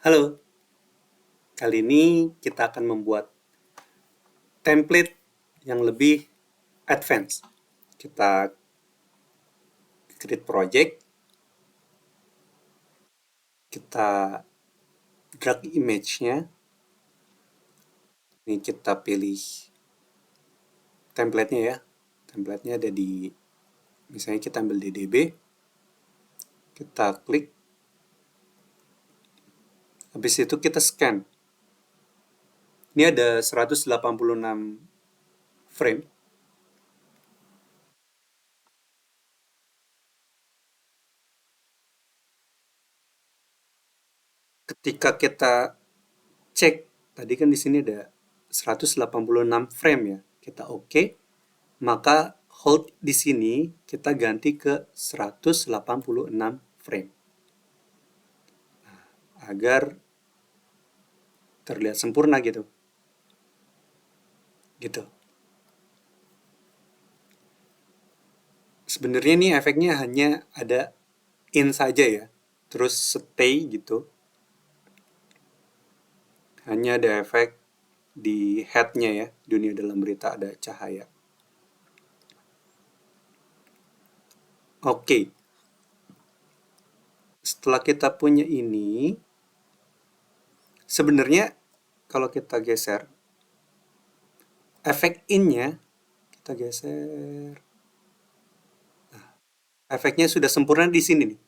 Halo, kali ini kita akan membuat template yang lebih advance. Kita create project, kita drag image-nya, ini kita pilih template-nya ya. Template-nya ada di, misalnya kita ambil DDB, kita klik, habis itu kita scan. Ini ada 186 frame. Ketika kita cek, tadi kan di sini ada 186 frame ya. Kita oke, maka hold di sini kita ganti ke 186 frame agar terlihat sempurna gitu. Gitu. Sebenarnya nih efeknya hanya ada in saja ya. Terus stay gitu. Hanya ada efek di headnya ya. Dunia dalam berita ada cahaya. Oke. Setelah kita punya ini, sebenarnya kalau kita geser, efek in-nya kita geser. Efeknya sudah sempurna di sini nih.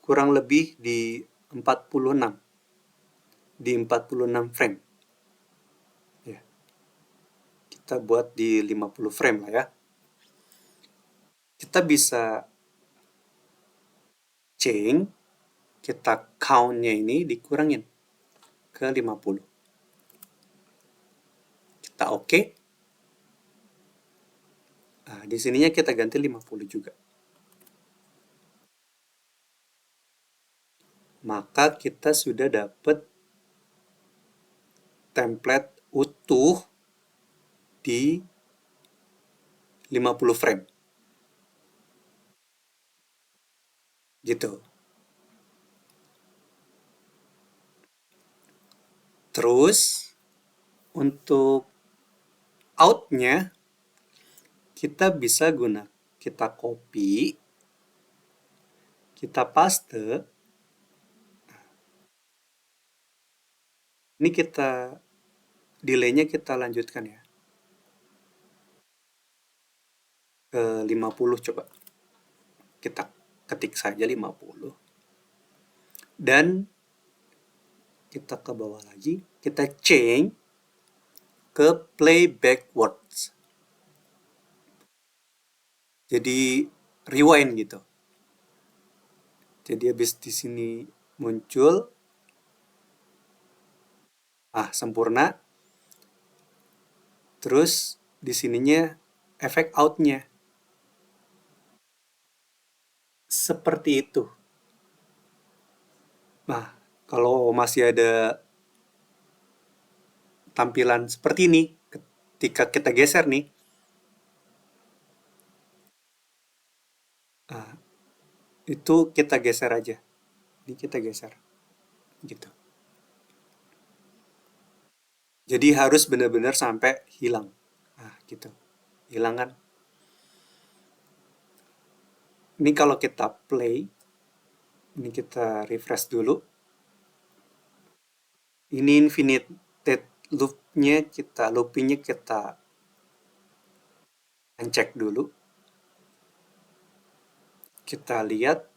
Kurang lebih di 46. Di 46 frame. Ya, kita buat di 50 frame lah ya. Kita bisa change, kita count-nya ini dikurangin ke 50. Kita oke. Nah, di sininya kita ganti 50 juga. Maka kita sudah dapat template utuh di 50 frame. Gitu. Terus untuk out-nya kita bisa kita copy, kita paste. Ini delay-nya kita lanjutkan ya. Ke 50 coba. Kita ketik saja 50. Dan kita ke bawah lagi, kita change ke play backwards. Jadi rewind gitu. Jadi habis di sini muncul, sempurna. Terus di sininya efek out-nya. Seperti itu. Nah, kalau masih ada tampilan seperti ini, ketika kita geser nih, ah, itu kita geser aja. Ini kita geser. Gitu. Jadi harus benar-benar sampai hilang. Nah, gitu. Hilang kan? Ini kalau kita play, ini kita refresh dulu. Ini infinite loopingnya kita cek dulu. Kita lihat,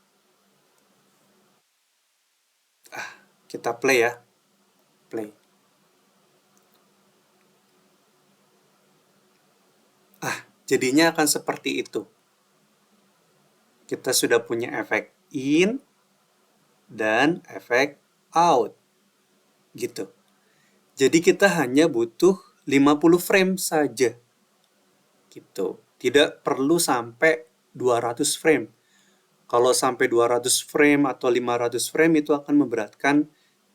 kita play ya. Play. Jadinya akan seperti itu. Kita sudah punya efek in dan efek out. Gitu. Jadi kita hanya butuh 50 frame saja. Gitu. Tidak perlu sampai 200 frame. Kalau sampai 200 frame atau 500 frame itu akan memberatkan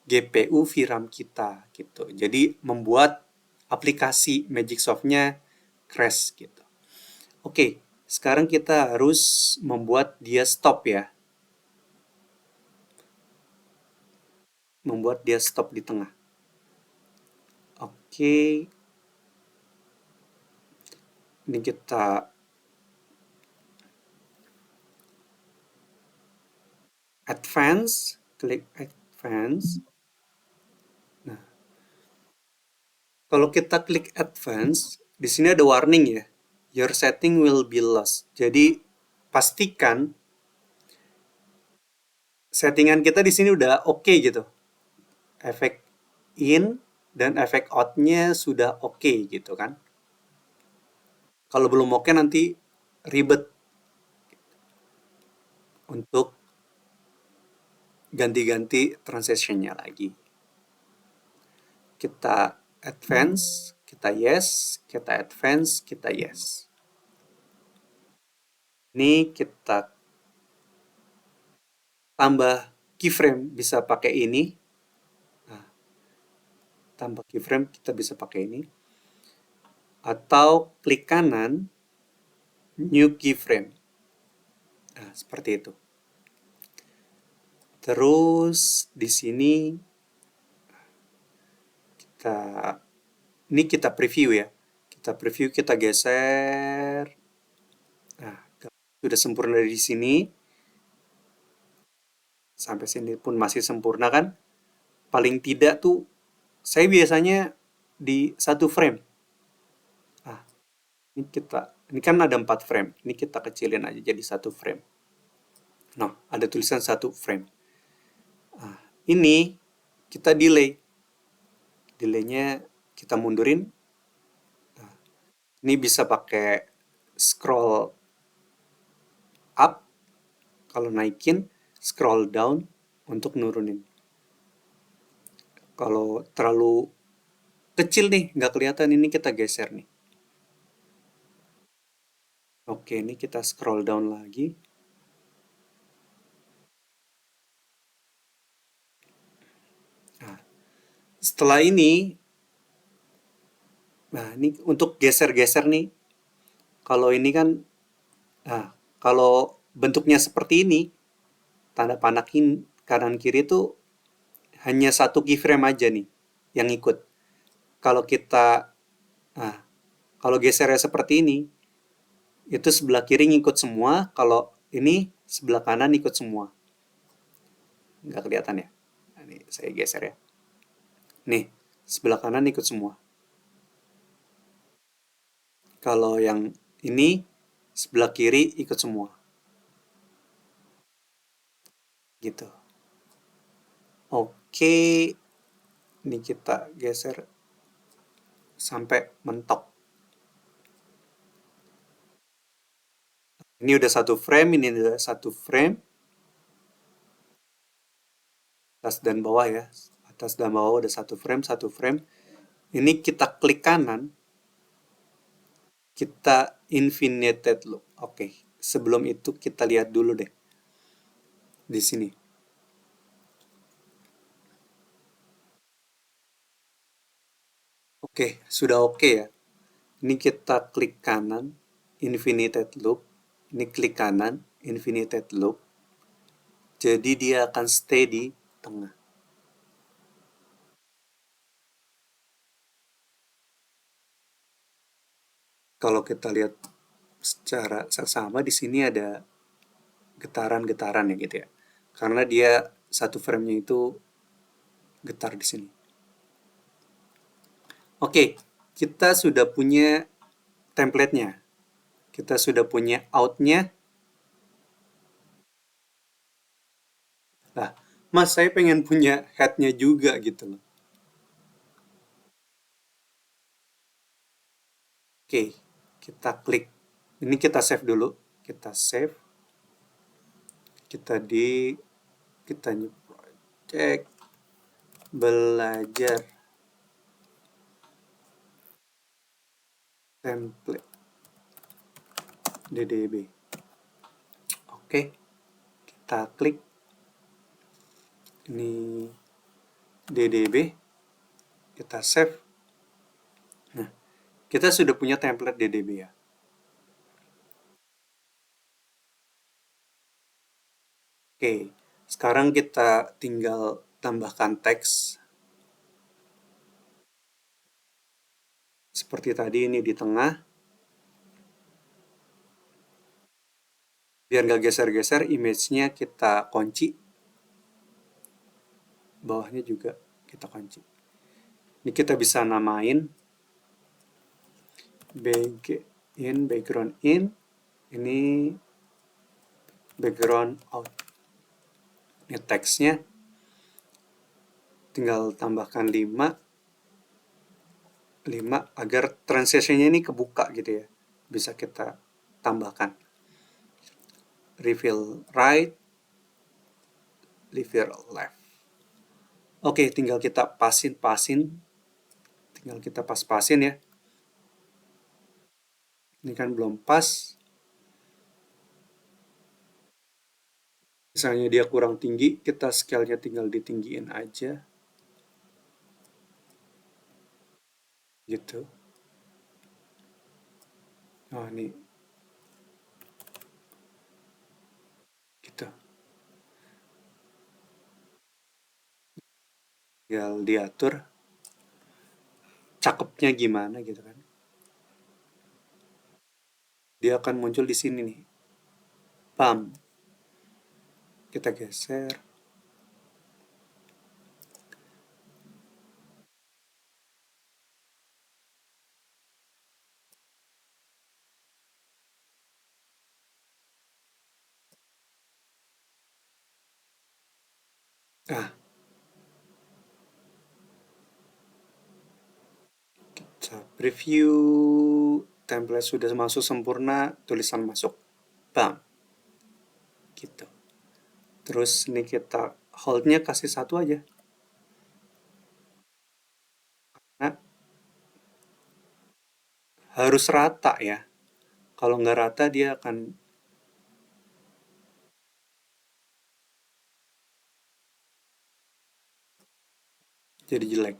GPU VRAM kita gitu. Jadi membuat aplikasi Magic Soft-nya crash gitu. Oke, sekarang kita harus membuat dia stop ya. membuat dia stop di tengah. Oke, ini kita advance, klik advance. Nah, kalau kita klik advance, di sini ada warning ya. Your setting will be lost. Jadi pastikan settingan kita di sini udah oke gitu. Efek in dan efek out-nya sudah oke gitu kan. Kalau belum oke nanti ribet untuk ganti-ganti transitionnya lagi. Kita advance, kita yes, kita advance, kita yes. Ini kita tambah keyframe bisa pakai ini. Nah, tambah keyframe kita bisa pakai ini. Atau klik kanan, new keyframe. Nah, seperti itu. Terus di sini kita ini kita preview ya. Kita preview, kita geser. Nah, sudah sempurna di sini. Sampai sini pun masih sempurna kan? Paling tidak tuh saya biasanya di satu frame. Ah, ini kan ada 4 frame. Ini kita kecilin aja jadi satu frame. Nah, ada tulisan satu frame. Ah, ini kita delay. Delaynya kita mundurin. Ini bisa pakai scroll up kalau naikin, scroll down untuk nurunin. Kalau terlalu kecil nih, nggak kelihatan, ini kita geser nih. Oke, ini kita scroll down lagi. Nah, setelah ini, nah ini untuk geser-geser nih. Kalau ini kan, nah kalau bentuknya seperti ini, tanda panakin kanan kiri itu hanya satu keyframe aja nih yang ikut. Kalau kita, nah kalau gesernya seperti ini, itu sebelah kiri ngikut semua, kalau ini sebelah kanan ikut semua. Nggak kelihatan ya? Nah, ini saya geser ya. Nih, sebelah kanan ikut semua. Kalau yang ini, sebelah kiri ikut semua. Gitu. Oke, ini kita geser sampai mentok. Ini udah satu frame, ini udah satu frame. Atas dan bawah ya. Atas dan bawah udah satu frame, satu frame. Ini kita klik kanan, kita infinited loop. Oke, sebelum itu kita lihat dulu deh di sini. Oke, sudah oke ya. Ini kita klik kanan, infinited loop. Ini klik kanan, infinited loop. Jadi dia akan stay di tengah. Kalau kita lihat secara seksama di sini ada getaran-getaran ya gitu ya. Karena dia satu frame-nya itu getar di sini. Oke, kita sudah punya template-nya. Kita sudah punya out-nya. Nah, Mas, saya pengen punya head-nya juga gitu loh. Oke, kita klik. Ini kita save dulu. Kita save. Kita new project belajar template DDB. Oke, kita klik ini DDB, kita save. Nah, kita sudah punya template DDB ya. Oke, sekarang kita tinggal tambahkan teks seperti tadi ini di tengah. Biar nggak geser-geser, image-nya kita kunci. Bawahnya juga kita kunci. Ini kita bisa namain background in, ini background out. Ini teksnya tinggal tambahkan 5 agar transitionnya ini kebuka gitu ya. Bisa kita tambahkan. Reveal right, reveal left. Oke, tinggal kita pasin. Tinggal kita pas-pasin ya. Ini kan belum pas. Misalnya dia kurang tinggi, kita scale-nya tinggal ditinggiin aja. Gitu. Oh, ini. Gitu. Tinggal diatur cakepnya gimana gitu kan. Dia akan muncul di sini nih. Pam. Kita geser. Nah, kita preview. Template sudah masuk sempurna, tulisan masuk. Bam. Gitu. Terus ini kita hold-nya kasih satu aja. Nah, harus rata ya. Kalau nggak rata dia akan jadi jelek.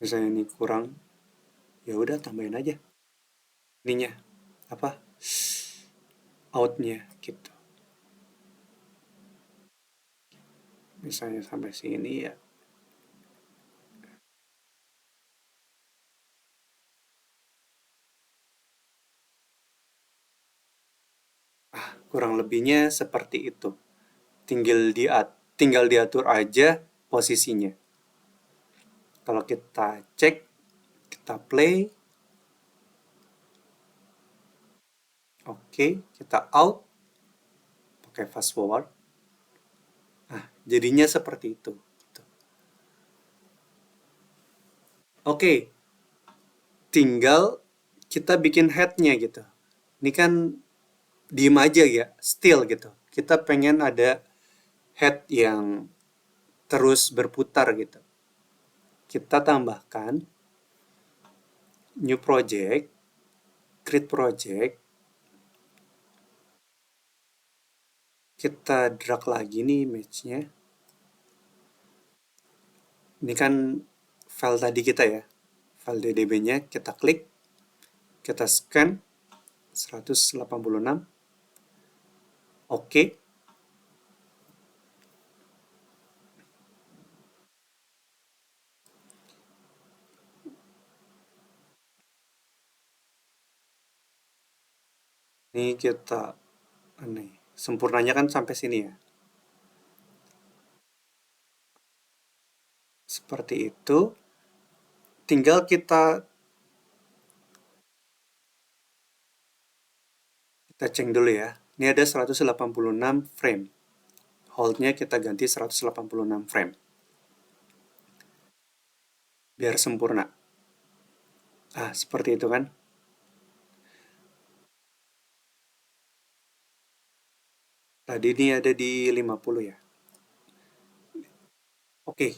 Misalnya ini kurang, ya udah tambahin aja ininya apa outnya gitu. Misalnya sampai sini ya. Kurang lebihnya seperti itu. Tinggal diatur aja posisinya. Kalau kita cek, kita play, oke, kita out, pakai fast forward. Nah, jadinya seperti itu. Gitu. Oke, tinggal kita bikin headnya gitu. Ini kan diem aja ya, still gitu. Kita pengen ada head yang terus berputar gitu. Kita tambahkan new project, create project, kita drag lagi nih image-nya. Ini kan file tadi kita ya, file ddb-nya kita klik, kita scan 186, oke. Ini kita, nih, sempurnanya kan sampai sini ya. Seperti itu, tinggal kita cek dulu ya. Ini ada 186 frame. Hold-nya kita ganti 186 frame. Biar sempurna. Ah, seperti itu kan. Tadi ini ada di 50 ya. Oke,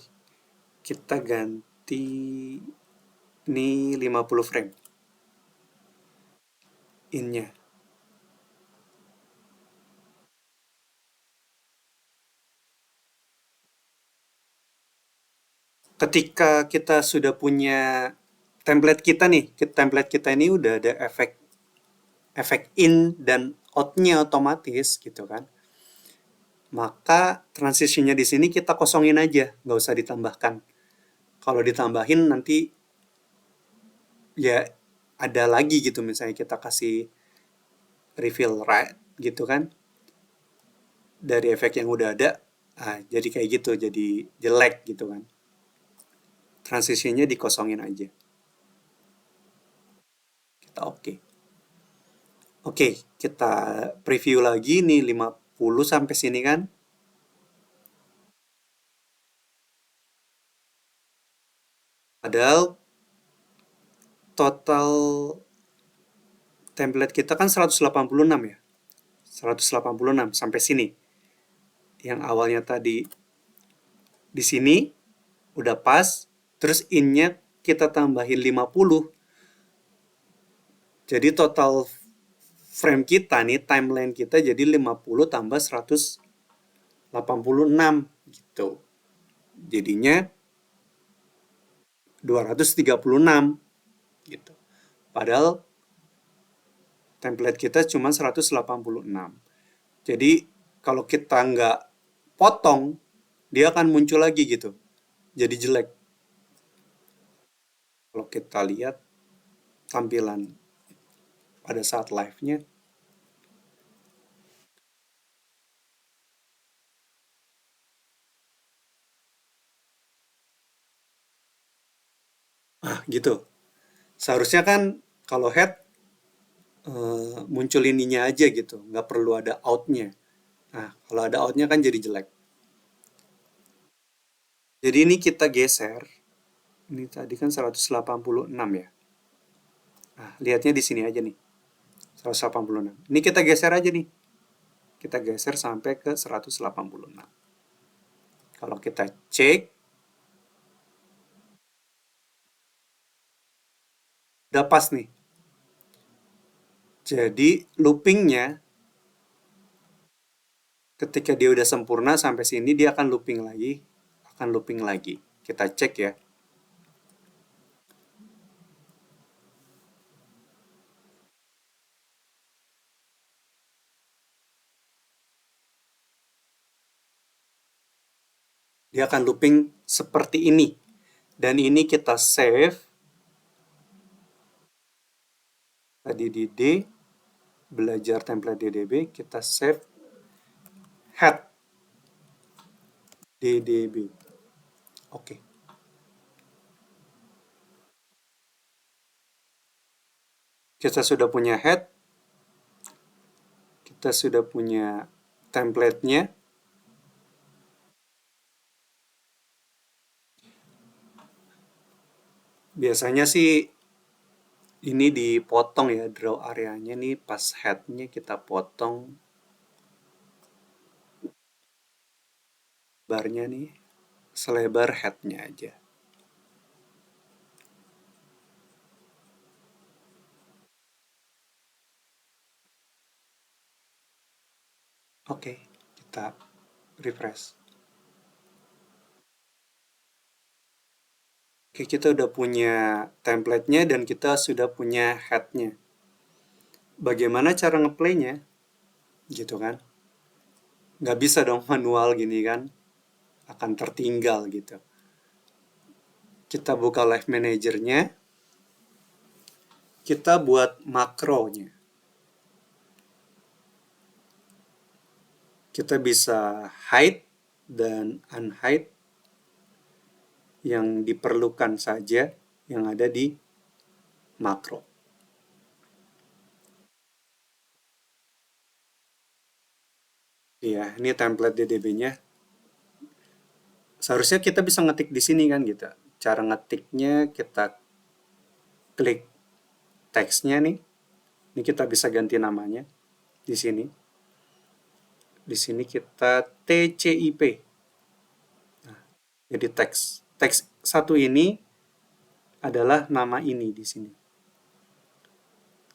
kita ganti ini 50 frame. In-nya. Ketika kita sudah punya template kita nih, template kita ini udah ada efek efek in dan out-nya otomatis gitu kan, maka transisinya di sini kita kosongin aja, nggak usah ditambahkan. Kalau ditambahin nanti ya ada lagi gitu, misalnya kita kasih refill right gitu kan, dari efek yang udah ada, jadi kayak gitu, jadi jelek gitu kan. Transisinya dikosongin aja. Kita oke. Oke, kita preview lagi nih 50 sampai sini kan. Padahal total template kita kan 186 ya. 186 sampai sini. Yang awalnya tadi di sini udah pas, terus in-nya kita tambahin 50. Jadi total frame kita nih, timeline kita jadi 50 tambah 186 gitu. Jadinya 236 gitu. Padahal template kita cuma 186. Jadi kalau kita nggak potong, dia akan muncul lagi gitu. Jadi jelek. Kalau kita lihat tampilan pada saat live-nya, gitu. Seharusnya kan kalau head muncul ininya aja gitu, nggak perlu ada out-nya. Nah, kalau ada out-nya kan jadi jelek. Jadi ini kita geser. Ini tadi kan 186 ya. Nah, lihatnya di sini aja nih. 186. Ini kita geser aja nih. Kita geser sampai ke 186. Kalau kita cek, udah pas nih. Jadi loopingnya ketika dia udah sempurna sampai sini dia akan looping lagi, akan looping lagi. Kita cek ya. Dia akan looping seperti ini. Dan ini kita save tadi di D, belajar template DDB, kita save head DDB. Oke. Kita sudah punya head, kita sudah punya template-nya. Biasanya sih ini dipotong ya, draw areanya nih pas head-nya kita potong barnya nih selebar head-nya aja. Oke, kita refresh. Oke, kita udah punya template-nya dan kita sudah punya head-nya. Bagaimana cara ngeplay-nya? Gitu kan. Nggak bisa dong manual gini kan. Akan tertinggal gitu. Kita buka Live Manager-nya. Kita buat makronya. Kita bisa hide dan unhide yang diperlukan saja yang ada di makro. Iya, ini template DDB-nya. Seharusnya kita bisa ngetik di sini kan gitu. Cara ngetiknya kita klik teksnya nih. Ini kita bisa ganti namanya di sini. Di sini kita TCIP. Jadi teks. Teks satu ini adalah nama ini di sini.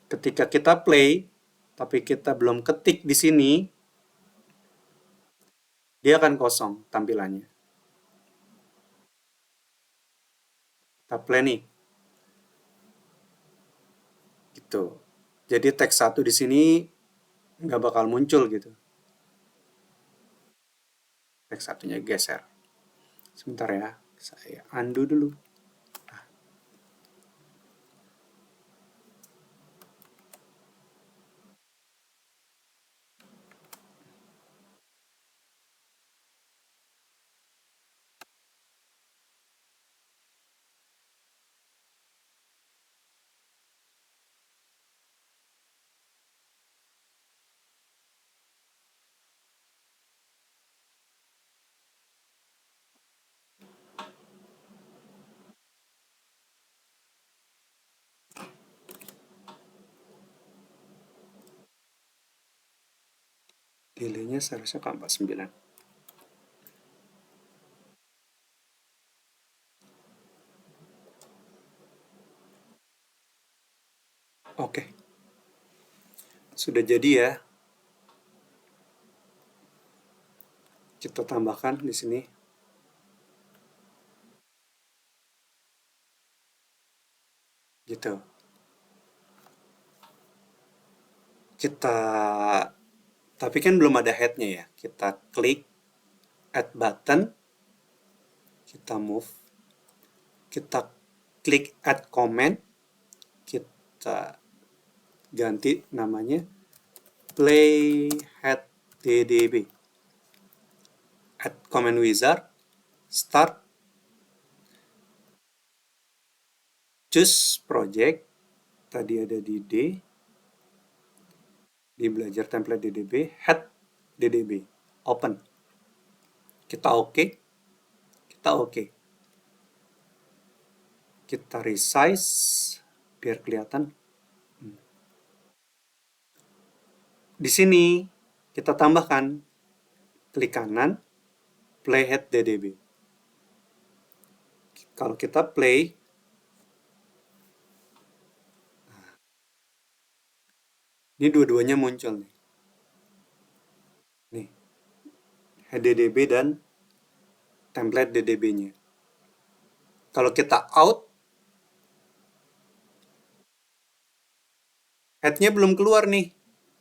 Ketika kita play, tapi kita belum ketik di sini, dia akan kosong tampilannya. Kita play nih. Gitu. Jadi teks 1 di sini nggak bakal muncul gitu. Teks satunya geser. Sebentar ya, saya undo dulu. Delay-nya seharusnya ke 49. Oke, sudah jadi ya. Kita tambahkan di sini. Gitu. Kita, tapi kan belum ada head-nya ya. Kita klik add button, kita move, kita klik add comment, kita ganti namanya playhead ddb. Add comment wizard, start, choose project, tadi ada di D, di belajar template ddb, head ddb, open. Kita oke, kita oke. Kita resize biar kelihatan. Di sini kita tambahkan klik kanan playhead ddb. Kalau kita play, ini dua-duanya muncul nih. Nih, head ddb dan template ddb-nya. Kalau kita out, head-nya belum keluar nih.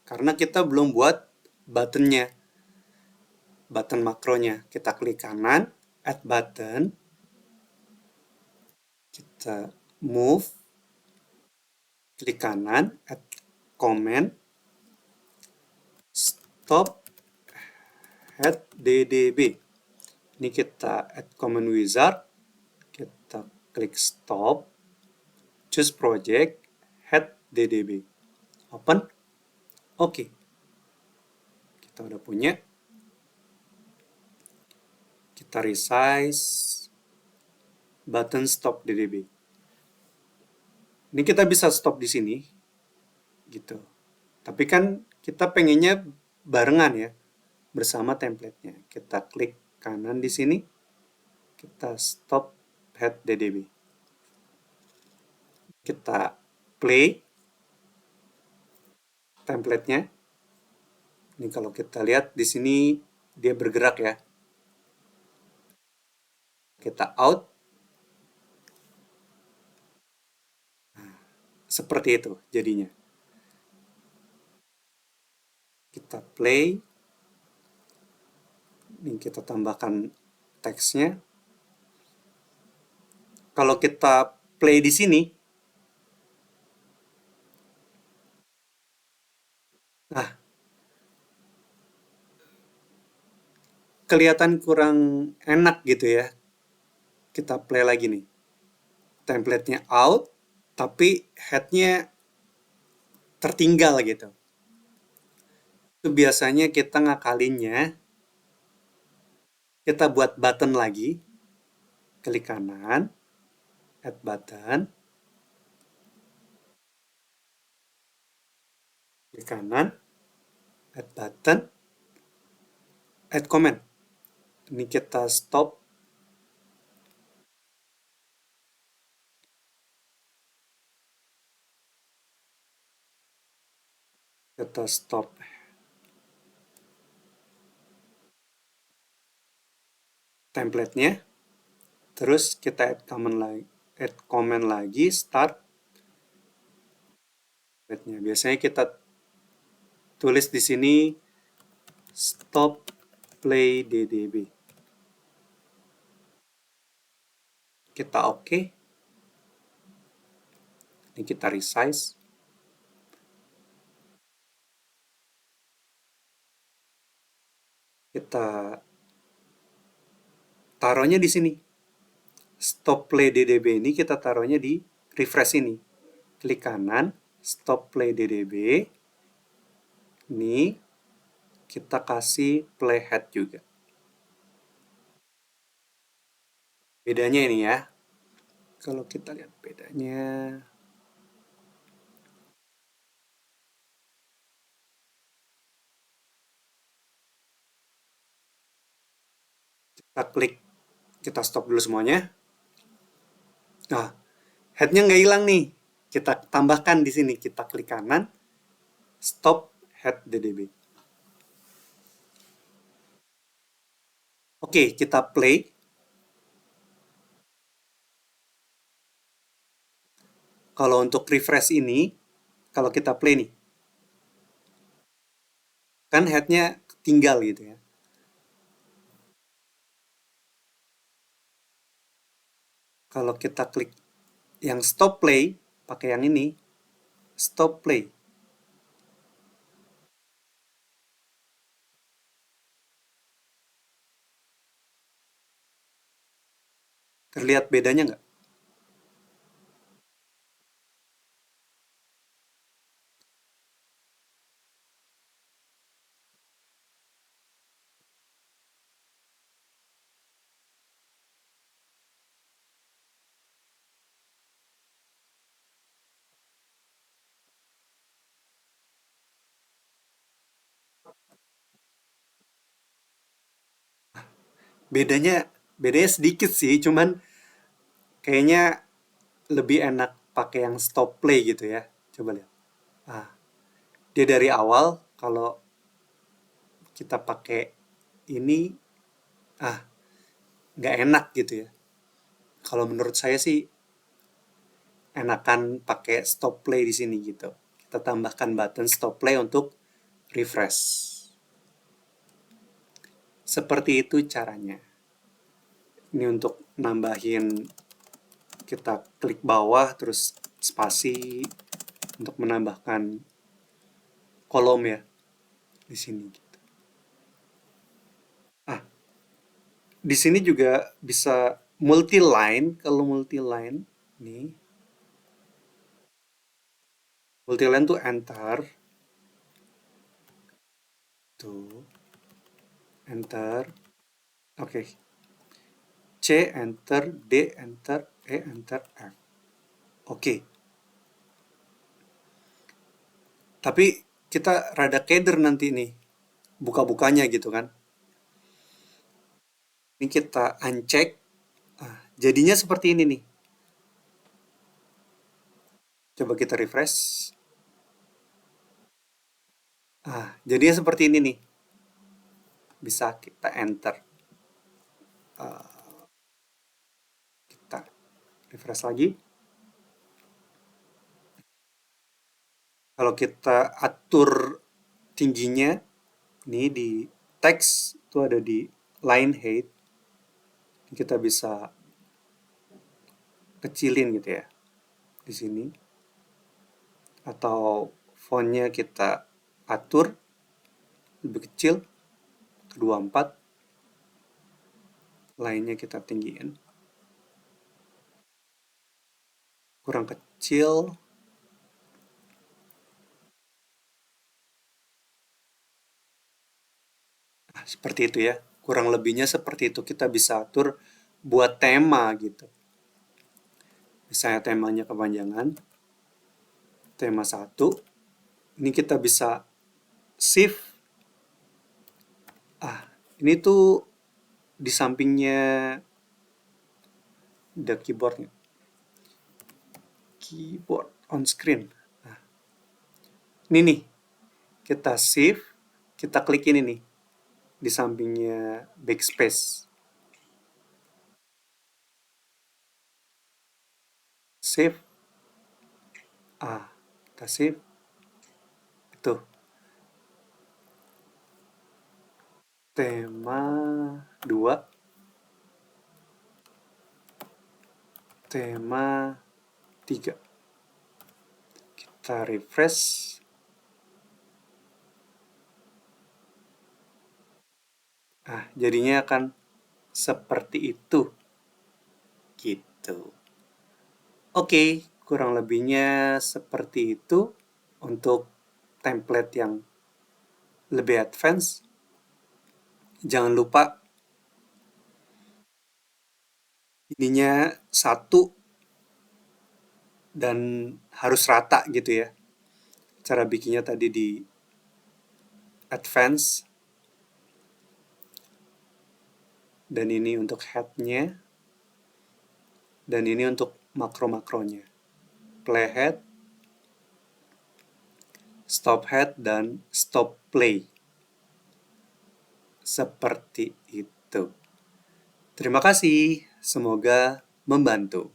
Karena kita belum buat button-nya. Button makronya. Kita klik kanan, add button. Kita move, klik kanan, add comment, stop, head ddb. Ini kita add comment wizard. Kita klik stop, choose project, head ddb. Open. Oke. Kita udah punya. Kita resize button stop ddb. Ini kita bisa stop di sini gitu. Tapi kan kita pengennya barengan ya bersama template-nya. Kita klik kanan di sini, kita stop head ddb. Kita play template-nya. Ini kalau kita lihat di sini dia bergerak ya. Kita out. Seperti itu jadinya. Kita play. Ini kita tambahkan teksnya. Kalau kita play di sini, nah, kelihatan kurang enak gitu ya. Kita play lagi nih. Template-nya out, tapi head-nya tertinggal gitu. Itu biasanya kita ngakalinnya, kita buat button lagi, klik kanan, add button, klik kanan, add button, add comment. Ini kita stop. Kita stop template-nya. Terus kita add comment lagi, start. Headnya. Biasanya kita tulis di sini stop play DDB. Kita oke. Ini kita resize. Kita taruhnya di sini. Stop play DDB ini kita taruhnya di refresh ini. Klik kanan, stop play DDB. Ini kita kasih playhead juga. Bedanya ini ya. Kalau kita lihat bedanya, kita klik, kita stop dulu semuanya. Nah, headnya nggak hilang nih. Kita tambahkan di sini, kita klik kanan, stop head DDB. Oke, kita play. Kalau untuk refresh ini, kalau kita play nih, kan headnya tinggal gitu ya. Kalau kita klik yang stop play, pakai yang ini, stop play. Terlihat bedanya nggak? Bedanya, bedanya sedikit sih, cuman kayaknya lebih enak pakai yang stop play gitu ya. Coba lihat. Ah, dia dari awal kalau kita pakai ini nggak enak gitu ya. Kalau menurut saya sih enakan pakai stop play di sini gitu. Kita tambahkan button stop play untuk refresh. Seperti itu caranya. Ini untuk nambahin, kita klik bawah terus spasi untuk menambahkan kolom ya di sini gitu. Ah, di sini juga bisa multi line. Kalau multi line nih, multi line tuh enter, tuh enter. Oke, C enter, D enter, E enter, F. Oke, tapi kita rada keder nanti nih buka-bukanya gitu kan. Ini kita uncheck. Jadinya seperti ini nih. Coba kita refresh. Jadinya seperti ini nih. Bisa kita enter. Kita refresh lagi. Kalau kita atur tingginya, nih di teks itu ada di line height. Kita bisa kecilin gitu ya di sini. Atau fontnya kita atur lebih kecil ke 24, lainnya kita tinggiin kurang kecil. Seperti itu ya, kurang lebihnya seperti itu. Kita bisa atur buat tema gitu, misalnya temanya kepanjangan, tema satu, ini kita bisa shift. Ini tuh di sampingnya the keyboard, keyboard on screen. Ini nih, kita shift, kita klik ini nih di sampingnya backspace. Save. Kita save. Tema 2, tema 3. Kita refresh. Nah, jadinya akan seperti itu. Gitu. Oke, kurang lebihnya seperti itu untuk template yang lebih advance. Jangan lupa ininya satu dan harus rata gitu ya. Cara bikinnya tadi di advance. Dan ini untuk head-nya. Dan ini untuk makro-makronya. Playhead, stop head, dan stop play. Seperti itu. Terima kasih, semoga membantu.